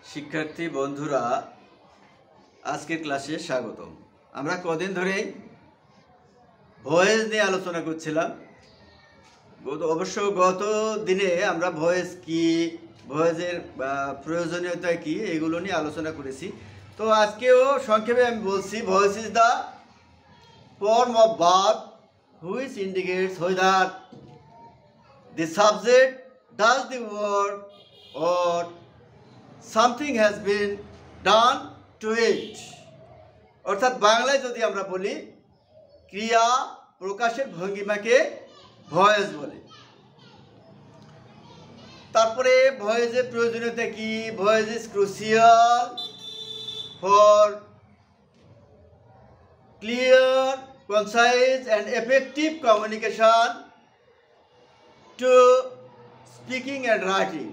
শিক্ষার্থী বন্ধুরা, আজকের ক্লাসে স্বাগতম। আমরা কদিন ধরে ভয়েস নিয়ে আলোচনা করছিলাম। অবশ্য গত দিনে আমরা ভয়েস কি, ভয়েসের প্রয়োজনীয়তা কি, এগুলো নিয়ে আলোচনা করেছি। তো আজকেও সংক্ষেপে আমি বলছি, voice is the form of verb which indicates whether the subject does the work or something has been done to it। অর্থাৎ বাংলায় যদি আমরা বলি, ক্রিয়া প্রকাশের ভঙ্গিমাকে ভয়েস বলে। তারপরে ভয়েসের প্রয়োজনীয়তা কি? Voice is crucial for clear, concise and effective communication to speaking and writing.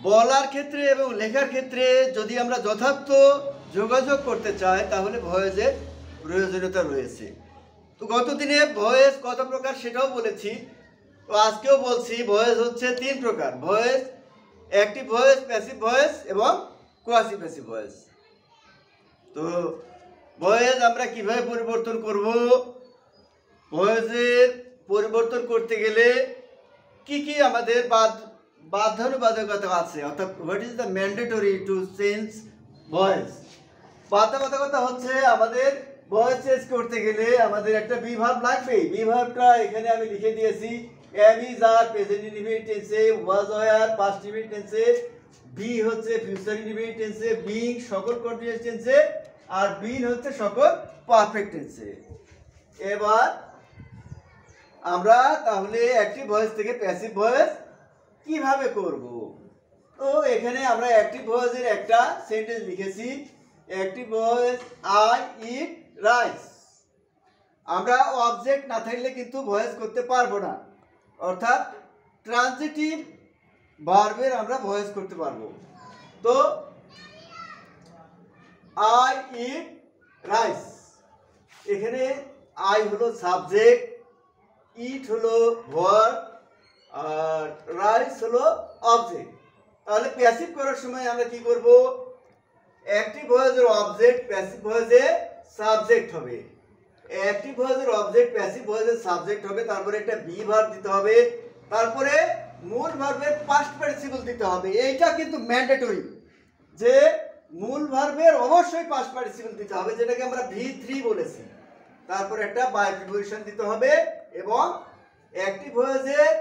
বলার ক্ষেত্রে এবং লেখার ক্ষেত্রে যদি আমরা যথার্থ যোগাযোগ করতে চাই, তাহলে ভয়েসের প্রয়োজনীয়তা রয়েছে। তো গত দিনে ভয়েস কত প্রকার সেটাও বলেছি। তো আজকেও বলছি, ভয়েস হচ্ছে 3 প্রকার: voice, active voice, passive voice এবং কোয়াসি প্যাসিভ ভয়েস। তো ভয়েস আমরা কিভাবে পরিবর্তন করব? ভয়েসের পরিবর্তন করতে গেলে কি কি আমাদের বাধ্যবাধকতা আছে, অর্থাৎ what is the mandatory to change voice. বাধ্যবাধকতা হচ্ছে আমাদের ভয়েস চেঞ্জ করতে গেলে আমাদের একটা বি ভার্ব লাগবেই। বি ভার্বটা এখানে আমি লিখে দিয়েছি। Am is are present indefinite টেন্সে, ওয়াজ ওয়্যার পাস্ট ইনডিফিনিট টেন্সে, বি হচ্ছে ফিউচার ইনডিফিনিট টেন্সে, বিং সকল কন্টিনিউয়াস টেন্সে, আর বিন হচ্ছে সকল পারফেক্ট টেন্সে। এবার আমরা তাহলে অ্যাক্টিভ ভয়েস থেকে প্যাসিভ ভয়েস কিভাবে করব? তো এখানে আমরা অ্যাক্টিভ ভয়েসের একটা সেন্টেন্স লিখেছি। Active voice, I eat rice. আমরা অবজেক্ট না থাকলে কিন্তু ভয়েস করতে পারবো না, অর্থাৎ ট্রানজিটিভ ভার্বের আমরা ভয়েস করতে পারবো। তো আই ইট রাইস, এখানে আই হলো সাবজেক্ট, ইট হলো ভার্ব, আর রাইস হলো অবজেক্ট। তাহলে প্যাসিভ করার সময় আমরা কি করব? অ্যাক্টিভ ভয়েসের অবজেক্ট প্যাসিভ ভয়েসের সাবজেক্ট হবে। অ্যাক্টিভ ভয়েসের অবজেক্ট প্যাসিভ ভয়েসের সাবজেক্ট হবে। তারপরে একটা বি ভার্ব দিতে হবে, তারপরে মূল ভার্বের পাস্ট পার্টিসিপল দিতে হবে। এইটা কিন্তু ম্যান্ডেটরি যে মূল ভার্বের অবশ্যই পাস্ট পার্টিসিপল দিতে হবে, যেটাকে আমরা V3 বলেছি। তারপরে একটা বাই প্রিপোজিশন দিতে হবে এবং অ্যাক্টিভ ভয়েসের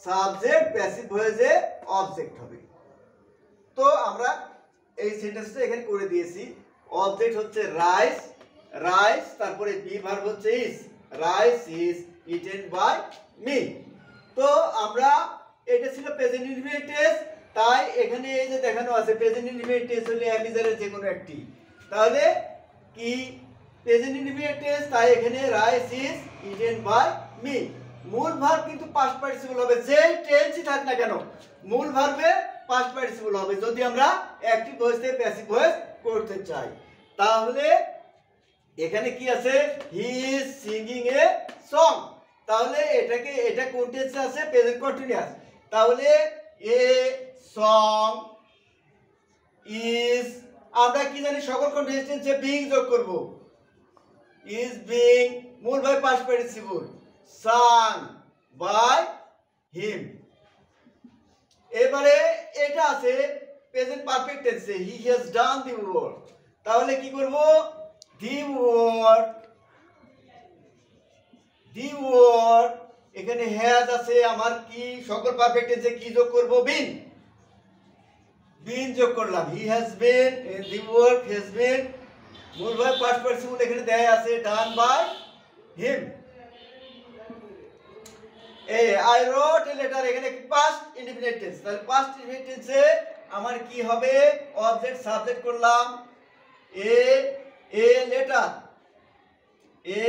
সাবজেক্ট প্যাসিভ ভয়েসের অবজেক্ট হবে। তো আমরা এই সেন্টেন্সটা এখানে করে দিয়েছি। অবজেক্ট হচ্ছে রাইস, রাইস, তারপরে বি ভার্ব হচ্ছে is, rice is eaten by me. তো আমরা, এটা ছিল প্রেজেন্ট ইনডিফিনিট টেন্স, তাই এখানে এই যে দেখানো আছে প্রেজেন্ট ইনডিফিনিট টেন্স হলে এম ইজ এর যে কোনো একটি। তাহলে কি প্রেজেন্ট ইনডিফিনিট টেন্স, তাই এখানে rice is eaten by me. মূল ভার্ব কিন্তু পাস্ট পার্টিসিপল হবে, যে টেন্সই থাক না কেন মূল ভার্বের পাস্ট পার্টিসিপল হবে যদি আমরা অ্যাক্টিভ ভয়েস থেকে প্যাসিভ ভয়েস করতে চাই। তাহলে এখানে কি আছে? He is singing a song. তাহলে এটা কোন টেন্সে আছে? Present continuous. তাহলে এ সং ইজ, আমরা কি জানি সকল কন্টিনিউয়াস টেন্সে বিং যোগ করব। ইজ বিং, মূল verb past participle, sung by him. এবারে এটা আছে প্রেজেন্ট পারফেক্ট টেন্সে, he has done the work. তাহলে কি করব? দি ওয়ার্ক, দি ওয়ার্ক, এখানে হ্যাজ আছে, আমার কি সকল পারফেক্ট টেন্সে কি যোগ করব? বিন, বিন যোগ করলাম। He has been, the work has been, মূল ভার্ব পাস্ট পার্টিসিপল এখানে দেয়া আছে done by him. I wrote a letter, এখানে পাস্ট ইনডিফিনিট টেন্স। তাহলে পাস্ট ইনডিফিনিট টেন্সে আমার কি হবে? অবজেক্ট সাবজেক্ট করলাম, a letter, a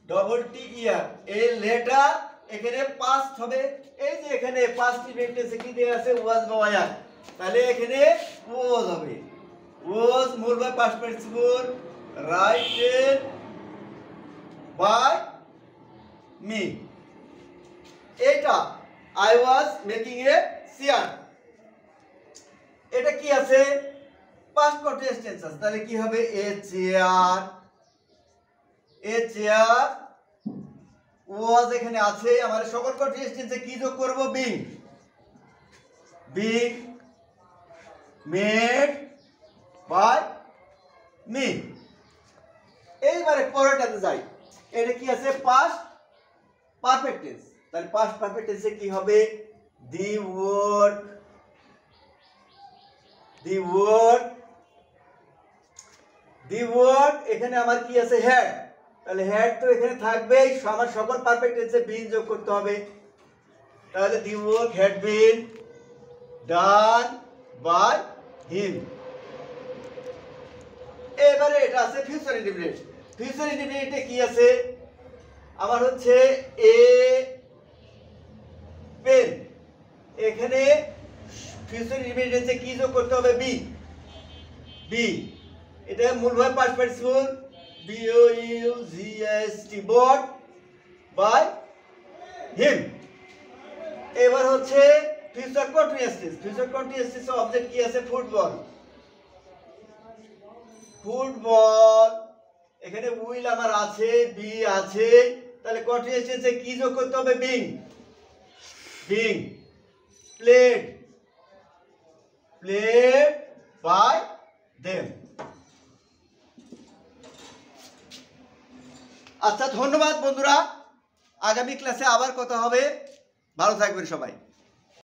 double t year, a letter, এখানে পাস্ট হবে। এই যে এখানে পাস্ট ইনডিফিনিট টেন্সে কি দেয়া আছে? ওয়াজ বা ওয়্যার। তাহলে এখানে ওয়াজ হবে। ওয়াজ মূল verb past participle, written by me. এটা I was making a chair. এটা কি আছে? পাস্ট কন্টিনিউয়াস টেন্স আছে, তাহলে কি হবে? এ চেয়ার ওয়াজ এখানে আছে। আমার সকল কন্টিনিউয়াস টেন্সে কি যোগ করব? Being made by me. এইবারে পরেরটাতে যাই। এটা কি আছে? Past perfect tense. তাহলে পাস্ট পারফেক্ট টেন্সে কি হবে? দি ওয়ার্ড এখানে আমার কি আছে? হ্যাড। তাহলে হ্যাড তো এখানে থাকবেই, আমার সকল পারফেক্ট টেন্সে বিন যোগ করতে হবে। তাহলে the work had been done by him. এবারে এটা আছে ফিউচার ইনডিফিনিট। ফিউচার ইনডিফিনিটে কি আছে? আমার হচ্ছে এ পেন। এখানে ফিউচার ইনডিফিনিটে কি যোগ করতে হবে? বি। এটা মূলভাবে past participle BOUGST bought by him. এবার হচ্ছে future continuous tense. Future continuous টেন্সে অবজেক্ট কি আছে? ফুটবল। এখানে উইল আমার আছে, বি আছে, তাহলে কন্টিনিউয়াস টেন্সে কি যোগ করতে হবে? Being played by them. আচ্ছা, ধন্যবাদ বন্ধুরা। আগামী ক্লাসে আবার কথা হবে। ভালো থাকবেন সবাই।